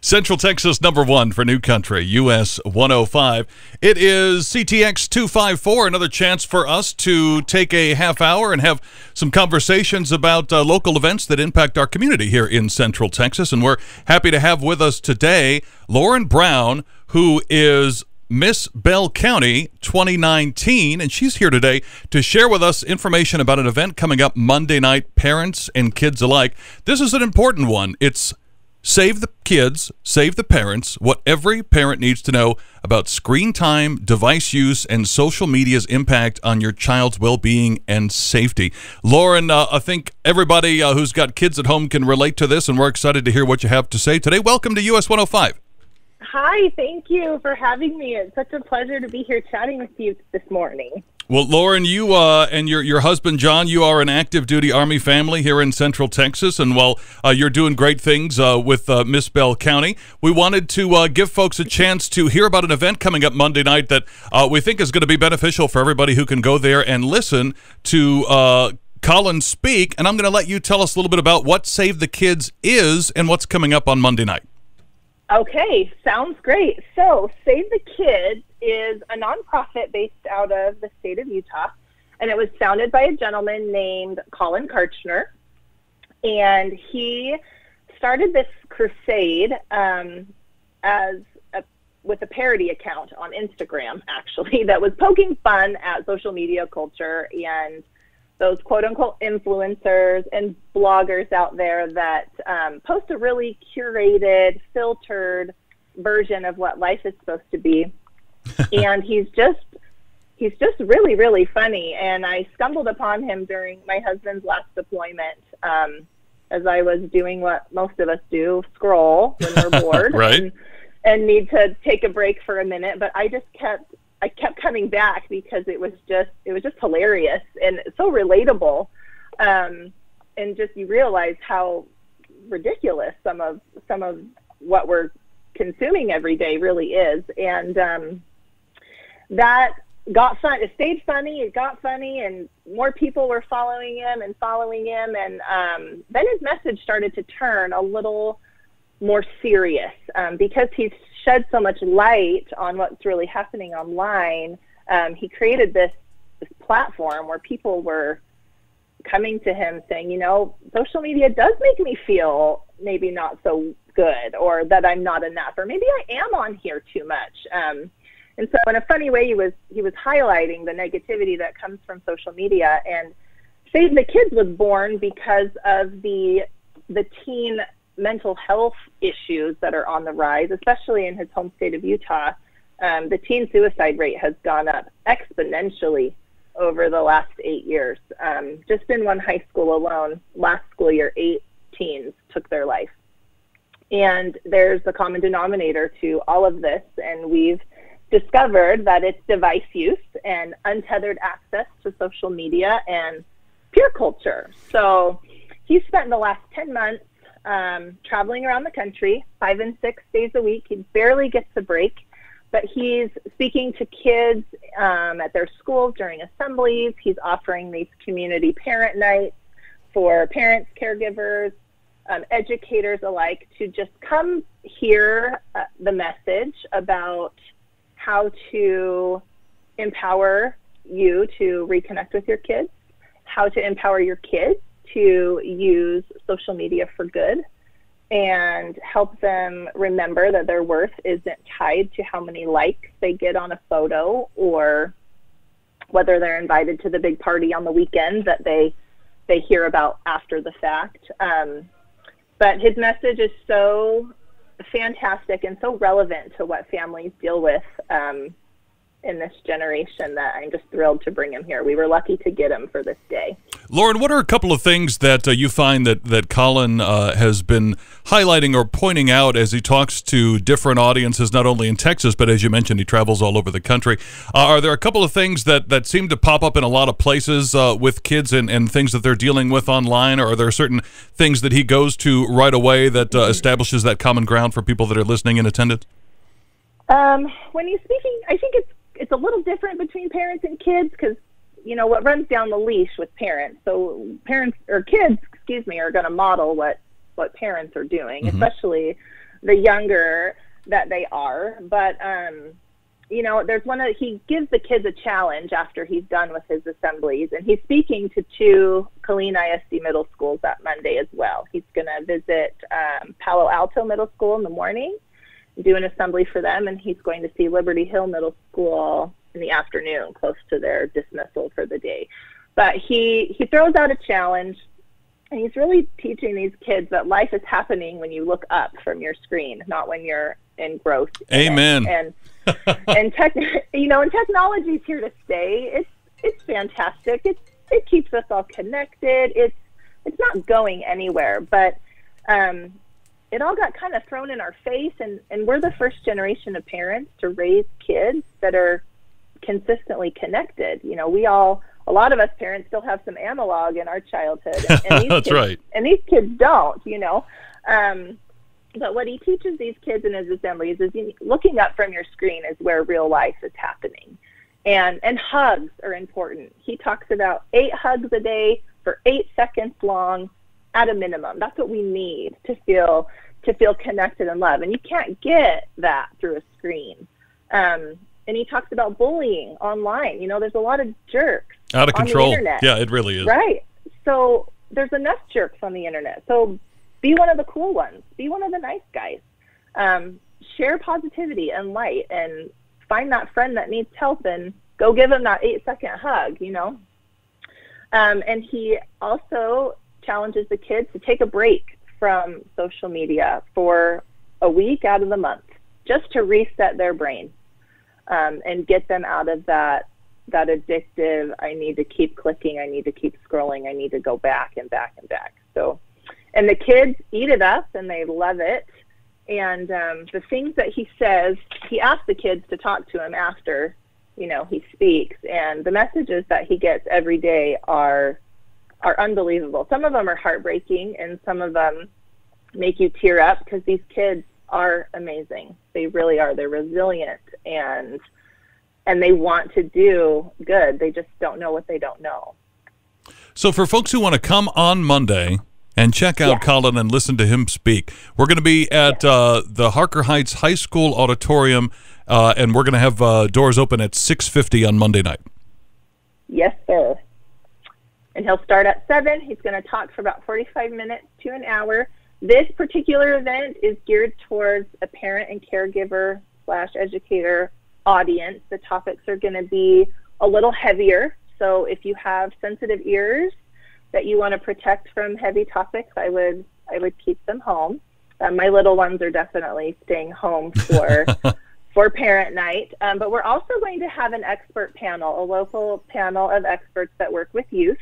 Central Texas #1 for New Country, US 105. It is CTX 254, another chance for us to take a half hour and have some conversations about local events that impact our community here in Central Texas. And we're happy to have with us today Lauren Brown, who is Miss Bell County 2019, and she's here today to share with us information about an event coming up Monday night, parents and kids alike. This is an important one. It's Save the Kids, Save the Parents, what every parent needs to know about screen time, device use, and social media's impact on your child's well-being and safety. Lauren, I think everybody who's got kids at home can relate to this, and we're excited to hear what you have to say today. Welcome to US 105. Hi, thank you for having me. It's such a pleasure to be here chatting with you this morning. Well, Lauren, you and your husband, John, you are an active duty Army family here in Central Texas. And while you're doing great things with Miss Bell County, we wanted to give folks a chance to hear about an event coming up Monday night that we think is going to be beneficial for everybody who can go there and listen to Colin speak. And I'm going to let you tell us a little bit about what Save the Kids is and what's coming up on Monday night. Okay, sounds great. So Save the Kids is a nonprofit based out of the state of Utah, and it was founded by a gentleman named Colin Karchner, and he started this crusade with a parody account on Instagram, actually, that was poking fun at social media culture and those quote-unquote influencers and bloggers out there that post a really curated, filtered version of what life is supposed to be. And he's just really, really funny. And I stumbled upon him during my husband's last deployment as I was doing what most of us do, scroll when we're bored right. and need to take a break for a minute. But I kept coming back because it was just hilarious and so relatable. And just you realize how ridiculous some of what we're consuming every day really is. And that got fun. It stayed funny. It got funny, and more people were following him. And then his message started to turn a little more serious because he's shed so much light on what's really happening online. He created this platform where people were coming to him saying, you know, social media does make me feel maybe not so good, or that I'm not enough, or maybe I am on here too much. And so in a funny way, he was highlighting the negativity that comes from social media. And Save the Kids was born because of the teen mental health issues that are on the rise, especially in his home state of Utah. The teen suicide rate has gone up exponentially over the last 8 years. Just in one high school alone, last school year, 8 teens took their life. And there's a common denominator to all of this, and we've discovered that it's device use and untethered access to social media and peer culture. So he spent the last 10 months traveling around the country 5 and 6 days a week. He barely gets a break, but he's speaking to kids at their schools during assemblies. He's offering these community parent nights for parents, caregivers, educators alike to just come hear the message about how to empower you to reconnect with your kids, how to empower your kids to use social media for good, and help them remember that their worth isn't tied to how many likes they get on a photo or whether they're invited to the big party on the weekend that they hear about after the fact. But his message is so fantastic and so relevant to what families deal with in this generation that I'm just thrilled to bring him here. We were lucky to get him for this day. Lauren, what are a couple of things that you find that Colin has been highlighting or pointing out as he talks to different audiences, not only in Texas, but as you mentioned, he travels all over the country? Are there a couple of things that seem to pop up in a lot of places with kids and things that they're dealing with online, or are there certain things that he goes to right away that establishes that common ground for people that are listening in attendance? When he's speaking, I think it's a little different between parents and kids because, you know, what runs down the leash with parents. So parents or kids, are going to model what parents are doing, especially the younger that they are. But, you know, he gives the kids a challenge after he's done with his assemblies, and he's speaking to 2 Killeen ISD middle schools that Monday as well. He's going to visit Palo Alto Middle School in the morning, do an assembly for them, and he's going to see Liberty Hill Middle School in the afternoon, close to their dismissal for the day. But he throws out a challenge, and he's really teaching these kids that life is happening when you look up from your screen, not when you're engrossed. Amen. And technology is here to stay. It's fantastic. It keeps us all connected. It's not going anywhere, but it all got kind of thrown in our face, and we're the first generation of parents to raise kids that are consistently connected. You know, a lot of us parents still have some analog in our childhood, and these That's kids, right. And these kids don't, you know. But what he teaches these kids in his assemblies is looking up from your screen is where real life is happening. And hugs are important. He talks about 8 hugs a day for 8 seconds long at a minimum. That's what we need to feel connected and loved. And you can't get that through a screen. And he talks about bullying online. You know, there's a lot of jerks out of control. On the internet. Yeah, it really is. Right. So there's enough jerks on the internet. So be one of the cool ones. Be one of the nice guys. Share positivity and light, and find that friend that needs help and go give them that 8-second hug, you know. And he also challenges the kids to take a break from social media for a week out of the month, just to reset their brain, and get them out of that addictive, I need to keep clicking, I need to keep scrolling, I need to go back and back and back. So, and the kids eat it up and they love it. And the things that he says, he asks the kids to talk to him after, you know, he speaks. And the messages that he gets every day are unbelievable. Some of them are heartbreaking, and some of them make you tear up, because these kids are amazing. They really are. They're resilient, and they want to do good. They just don't know what they don't know. So for folks who want to come on Monday and check out Colin and listen to him speak, we're going to be at the Harker Heights High School Auditorium, and we're going to have doors open at 6:50 on Monday night. Yes, sir. And he'll start at 7. He's going to talk for about 45 minutes to an hour. This particular event is geared towards a parent and caregiver / educator audience. The topics are going to be a little heavier. So if you have sensitive ears that you want to protect from heavy topics, I would keep them home. My little ones are definitely staying home for parent night. But we're also going to have an expert panel, a local panel of experts that work with youth.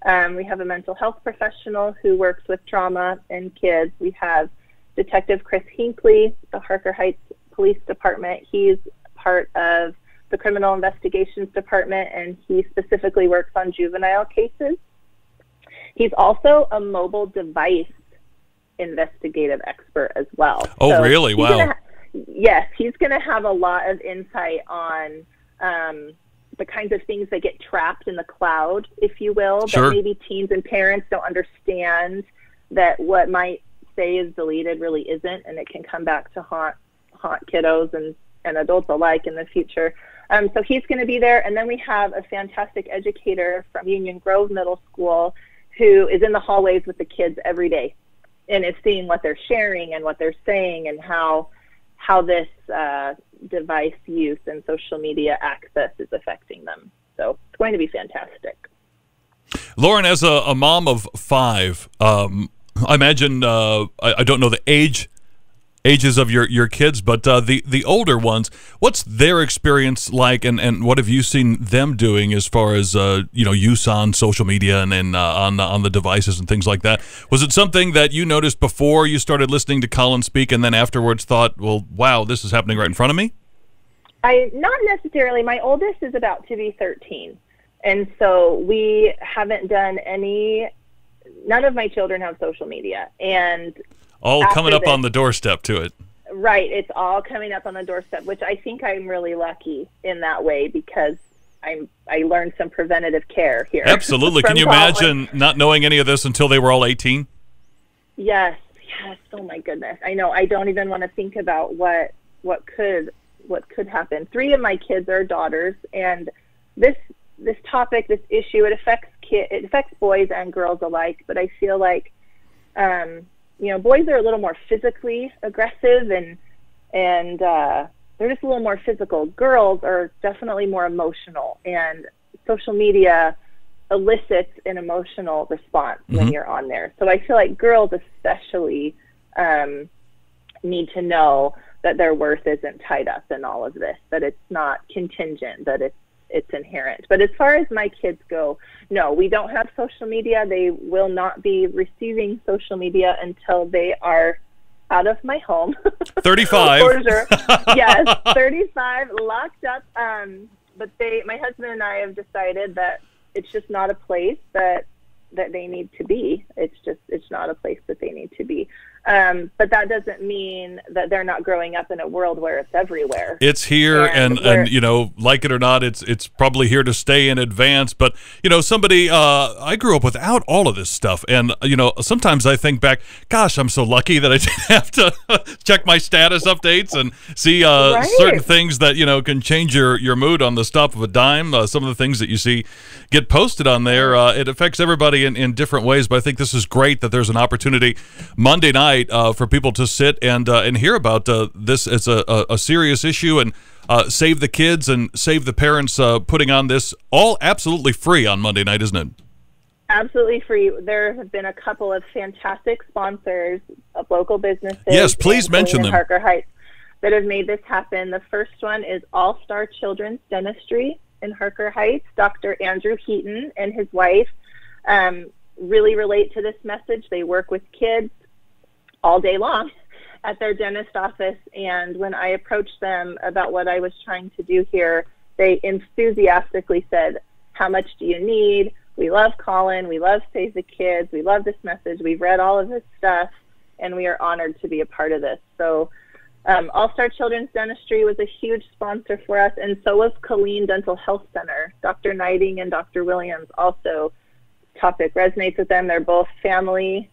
We have a mental health professional who works with trauma and kids. We have Detective Chris Hinckley, the Harker Heights Police Department. He's part of the Criminal Investigations Department, and he specifically works on juvenile cases. He's also a mobile device investigative expert as well. Oh, so really? Wow. Yes, he's going to have a lot of insight on the kinds of things that get trapped in the cloud, if you will, Sure. that maybe teens and parents don't understand, that what might say is deleted really isn't, and it can come back to haunt kiddos and adults alike in the future. So he's going to be there. And then we have a fantastic educator from Union Grove Middle School who is in the hallways with the kids every day and is seeing what they're sharing and what they're saying, and how this device use and social media access is affecting them. So it's going to be fantastic. Lauren, as a mom of 5, I imagine, I don't know the ages of your kids, but the older ones, what's their experience like, and what have you seen them doing as far as use on social media and on the devices and things like that? Was it something that you noticed before you started listening to Colin speak, and then afterwards thought, well, wow, this is happening right in front of me? Not necessarily. My oldest is about to be 13, and so we haven't done none of my children have social media, and all coming up on the doorstep to it. Right. It's all coming up on the doorstep, which I think I'm really lucky in that way, because I learned some preventative care here. Absolutely. Can you imagine not knowing any of this until they were all 18? Yes. Yes. Oh my goodness. I know. I don't even want to think about what could happen. 3 of my kids are daughters, and this topic, this issue, it affects boys and girls alike. But I feel like, boys are a little more physically aggressive, and they're just a little more physical. Girls are definitely more emotional, and social media elicits an emotional response when you're on there. So I feel like girls especially need to know that their worth isn't tied up in all of this, that it's not contingent, that it's inherent. But as far as my kids go, no, we don't have social media. They will not be receiving social media until they are out of my home. 35. For sure. Yes, 35, locked up. But my husband and I have decided that it's just not a place that they need to be. It's not a place that they need to be. But that doesn't mean that they're not growing up in a world where it's everywhere. It's here, and like it or not, it's probably here to stay in advance. But I grew up without all of this stuff, and sometimes I think back, gosh, I'm so lucky that I didn't have to check my status updates and see certain things that can change your mood on the stop of a dime. Some of the things that you see get posted on there, it affects everybody in different ways. But I think this is great that there's an opportunity Monday night for people to sit and hear about this. It's a serious issue, and save the kids and save the parents putting on this, all absolutely free on Monday night, isn't it? Absolutely free. There have been a couple of fantastic sponsors of local businesses. Yes, please mention them. Harker Heights that have made this happen. The first one is All Star Children's Dentistry in Harker Heights. Dr. Andrew Heaton and his wife really relate to this message. They work with kids all day long at their dentist office, and when I approached them about what I was trying to do here, they enthusiastically said, "How much do you need? We love Colin, we love Save the Kids, we love this message, we've read all of this stuff, and we are honored to be a part of this." So All-Star Children's Dentistry was a huge sponsor for us, and so was Colleen Dental Health Center. Dr. Knighting and Dr. Williams also, topic resonates with them. They're both family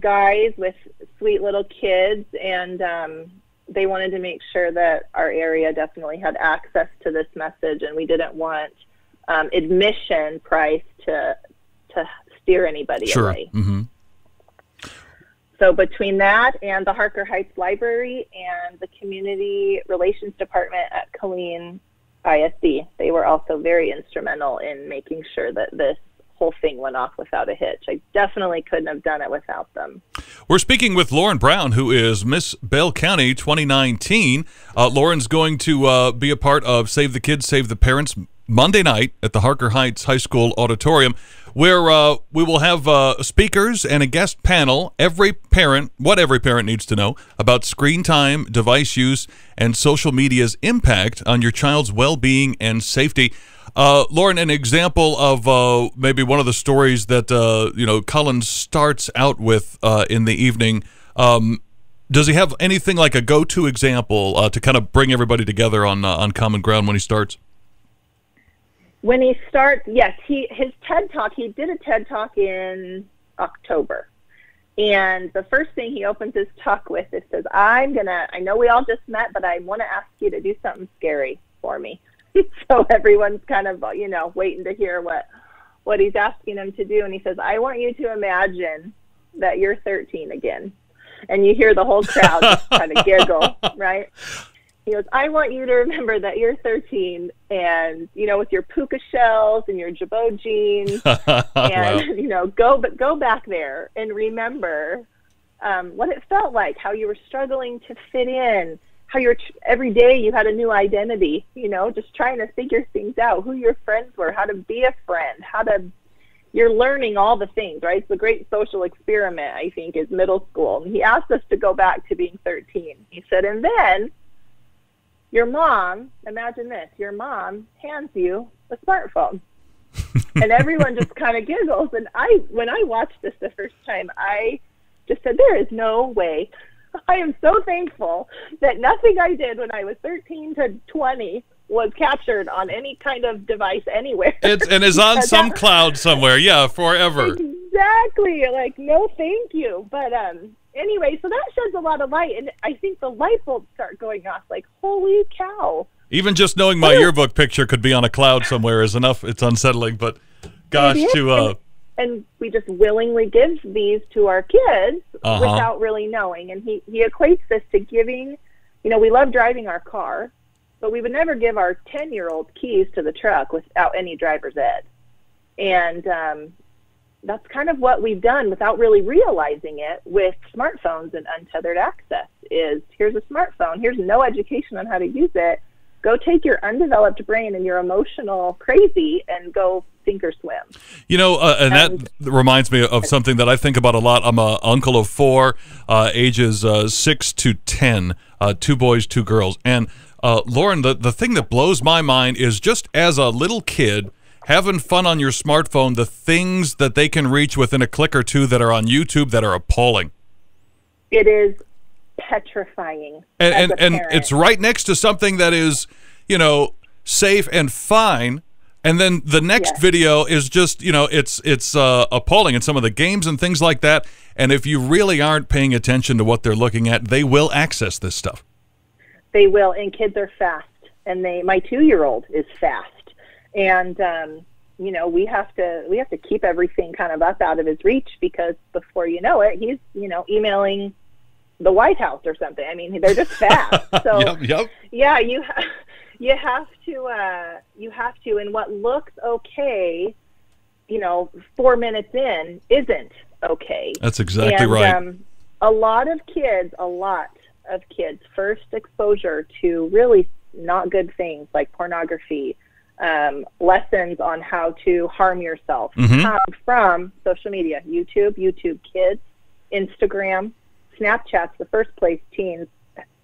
guys with sweet little kids, and they wanted to make sure that our area definitely had access to this message, and we didn't want admission price to steer anybody away. Mm-hmm. So between that and the Harker Heights Library and the Community Relations Department at Killeen ISD, they were also very instrumental in making sure that this whole thing went off without a hitch. I definitely couldn't have done it without them. We're speaking with Lauren Brown, who is Miss Bell County 2019. Lauren's going to be a part of Save the Kids, Save the Parents Monday night at the Harker Heights High School Auditorium, where we will have speakers and a guest panel. Every parent needs to know about screen time, device use, and social media's impact on your child's well-being and safety. Lauren, an example of maybe one of the stories that Colin starts out with in the evening. Does he have anything like a go-to example to kind of bring everybody together on common ground when he starts? When he starts, yes, his TED Talk, he did a TED Talk in October. And the first thing he opens his talk with is says, I know we all just met, but I want to ask you to do something scary for me. So everyone's kind of, waiting to hear what he's asking them to do. And he says, I want you to imagine that you're 13 again. And you hear the whole crowd just kind of giggle, right? He goes, I want you to remember that you're 13 and, with your puka shells and your Jabot jeans and, wow. go back there and remember what it felt like, how you were struggling to fit in, how every day you had a new identity, just trying to figure things out, who your friends were, how to be a friend, you're learning all the things, right? It's a great social experiment, I think, is middle school. And he asked us to go back to being 13. He said, and then your mom, imagine this, your mom hands you a smartphone. And everyone just kind of giggles. And when I watched this the first time, I just said, there is no way. I am so thankful that nothing I did when I was 13 to 20 was captured on any kind of device anywhere. And is on cloud somewhere, forever. Exactly. Like, no, thank you. But anyway, so that sheds a lot of light, and I think the light bulbs start going off like, holy cow. Even just knowing my yearbook picture could be on a cloud somewhere is enough. It's unsettling, but gosh, and we just willingly give these to our kids without really knowing. And he equates this to giving, we love driving our car, but we would never give our 10-year-old keys to the truck without any driver's ed. And that's kind of what we've done without really realizing it with smartphones and untethered access is here's a smartphone, here's no education on how to use it. Go take your undeveloped brain and your emotional crazy and go sink or swim. And that reminds me of something that I think about a lot. I'm an uncle of 4, ages 6 to 10, 2 boys, 2 girls. And Lauren, the thing that blows my mind is just as a little kid, having fun on your smartphone, the things that they can reach within a click or two that are on YouTube that are appalling. It is petrifying. And it's right next to something that is, safe and fine. And then the next video is just, it's appalling in some of the games and things like that. And if you really aren't paying attention to what they're looking at, they will access this stuff. They will. And kids are fast. And my 2-year-old is fast. And, we have to keep everything kind of up out of his reach because before you know it, he's, emailing the White House or something. I mean, they're just fast. So yeah, you have to, and what looks okay, 4 minutes in isn't okay. That's exactly right. A lot of kids, first exposure to really not good things like pornography, lessons on how to harm yourself come from social media, YouTube Kids, Instagram, Snapchat's the first place teens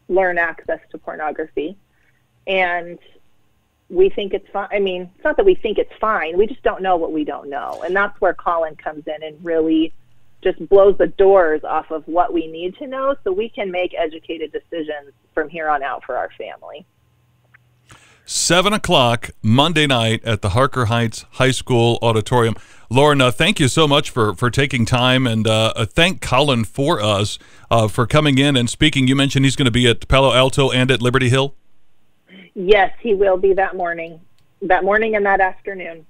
learn access to pornography. And we think it's fine. I mean, it's not that we think it's fine. We just don't know what we don't know. And that's where Colin comes in and really just blows the doors off of what we need to know so we can make educated decisions from here on out for our family. 7 o'clock Monday night at the Harker Heights High School Auditorium. Lauren, thank you so much for taking time, and thank Colin for us for coming in and speaking. You mentioned he's going to be at Palo Alto and at Liberty Hill? Yes, he will be that morning and that afternoon.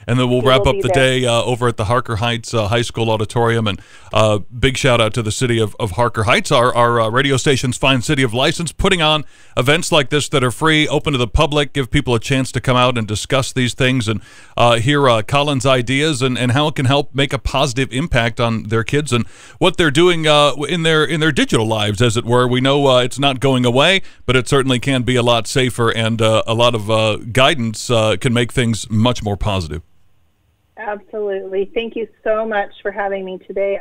And then we'll wrap up the day over at the Harker Heights High School Auditorium. And big shout out to the city of Harker Heights, our radio station's fine city of license, putting on events like this that are free, open to the public, give people a chance to come out and discuss these things and hear Colin's ideas and how it can help make a positive impact on their kids and what they're doing in their digital lives, as it were. We know it's not going away, but it certainly can be a lot safer, and a lot of guidance can make things much more positive. Absolutely. Thank you so much for having me today.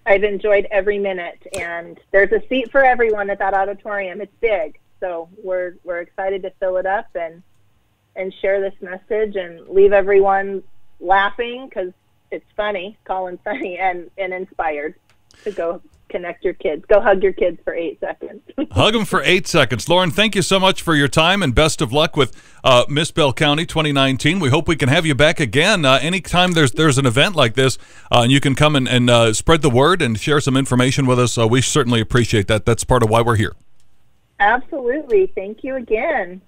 I've enjoyed every minute, and there's a seat for everyone at that auditorium. It's big, so we're excited to fill it up and share this message and leave everyone laughing because it's funny, Colin's funny, and inspired to go connect your kids. Go hug your kids for 8 seconds. Hug them for 8 seconds. Lauren, thank you so much for your time, and best of luck with Miss Bell County 2019. We hope we can have you back again anytime there's an event like this, and you can come and spread the word and share some information with us. We certainly appreciate that. That's part of why we're here. Absolutely. Thank you again.